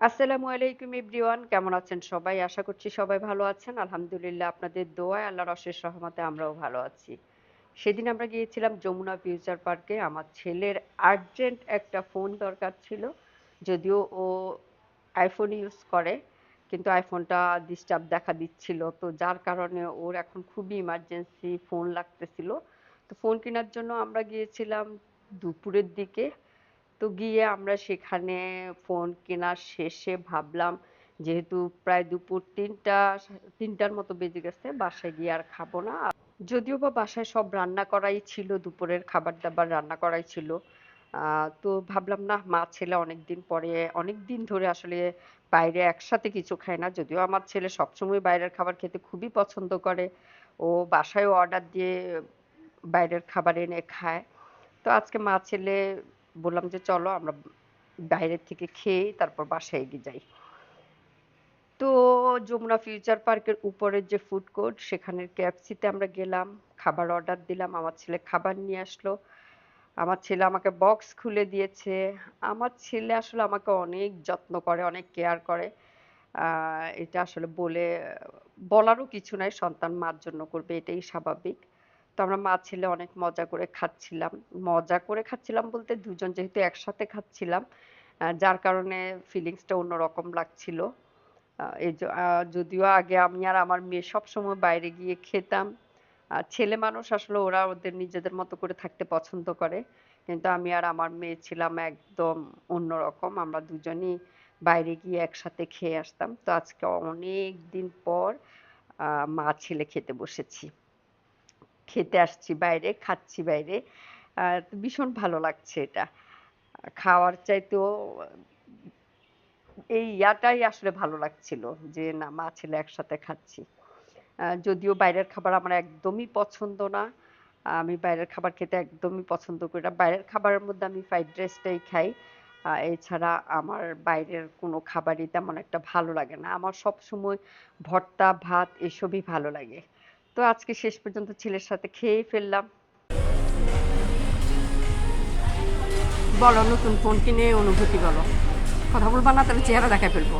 আসসালামু আলাইকুম এভরিওয়ান, কেমন আছেন সবাই? আশা করছি সবাই ভালো আছেন। আলহামদুলিল্লাহ আপনাদের দোয়ায় আল্লাহর অশেষ রহমতে আমরাও ভালো আছি। সেদিন আমরা গিয়েছিলাম যমুনা ফিউচার পার্কে। আমার ছেলের আর্জেন্ট একটা ফোন দরকার ছিল। যদিও ও আইফোন ইউজ করে, কিন্তু আইফোনটা ডিস্টার্ব দেখা দিচ্ছিল। তো যার কারণে ওর এখন খুবই ইমার্জেন্সি ফোন লাগতেছিল। তো ফোন কেনার জন্য আমরা গিয়েছিলাম দুপুরের দিকে। তো গিয়ে আমরা সেখানে ফোন কেনার শেষে ভাবলাম, যেহেতু প্রায় দুপুর ৩টার মতো বেজে গেছে, বাসায় গিয়ে আর খাবো না। যদিও বা বাসায় সব রান্না করাই ছিল, দুপুরের খাবার দাবার রান্না করাই ছিল। তো ভাবলাম না, মা ছেলে অনেকদিন পরে, অনেকদিন ধরে আসলে বাইরে একসাথে কিছু খায় না। যদিও আমার ছেলে সবসময় বাইরের খাবার খেতে খুবই পছন্দ করে, ও বাসায়ও অর্ডার দিয়ে বাইরের খাবার এনে খায়। তো আজকে মা ছেলে বললাম যে চলো আমরা বাইরের থেকে খেয়ে তারপর বাসায় এগিয়ে যাই। তো যমুনা ফিউচার পার্কের উপরের যে ফুড কোর্ট, সেখানের কেএফসিতে আমরা গেলাম, খাবার অর্ডার দিলাম, আমার ছেলে খাবার নিয়ে আসলো। আমার ছেলে আমাকে বক্স খুলে দিয়েছে। আমার ছেলে আসলে আমাকে অনেক যত্ন করে, অনেক কেয়ার করে। এটা আসলে বলারও কিছু নাই, সন্তান মার জন্য করবে, এটাই স্বাভাবিক। তো আমরা মা ছেলে অনেক মজা করে খাচ্ছিলাম। মজা করে খাচ্ছিলাম বলতে, দুজন যেহেতু একসাথে খাচ্ছিলাম, যার কারণে ফিলিংসটা অন্যরকম লাগছিল। যদিও আগে আমি আর আমার মেয়ে সবসময় বাইরে গিয়ে খেতাম। ছেলে মানুষ আসলে ওরা ওদের নিজেদের মতো করে থাকতে পছন্দ করে। কিন্তু আমি আর আমার মেয়ে ছিলাম একদম অন্যরকম। আমরা দুজনই বাইরে গিয়ে একসাথে খেয়ে আসতাম। তো আজকে অনেক দিন পর মা ছেলে খেতে বসেছি। খেতে আসছি বাইরে, খাচ্ছি বাইরে। তো ভীষণ ভালো লাগছে এটা। খাওয়ার চাইতেও এই ইয়াটাই আসলে ভালো লাগছিল, যে না, মা ছেলে একসাথে খাচ্ছি। যদিও বাইরের খাবার আমার একদমই পছন্দ না। আমি বাইরের খাবার খেতে একদমই পছন্দ করি না। বাইরের খাবারের মধ্যে আমি ফ্রাইড রাইসটাই খাই। এছাড়া আমার বাইরের কোনো খাবারই তেমন একটা ভালো লাগে না। আমার সবসময় ভর্তা, ভাত এসবই ভালো লাগে। তো আজকে শেষ পর্যন্ত ছেলের সাথে খেয়েই ফেললাম। বলো, নতুন ফোন কিনে অনুভূতি বলো। কথা বলবা না, তাহলে চেহারা দেখায় ফেলবো।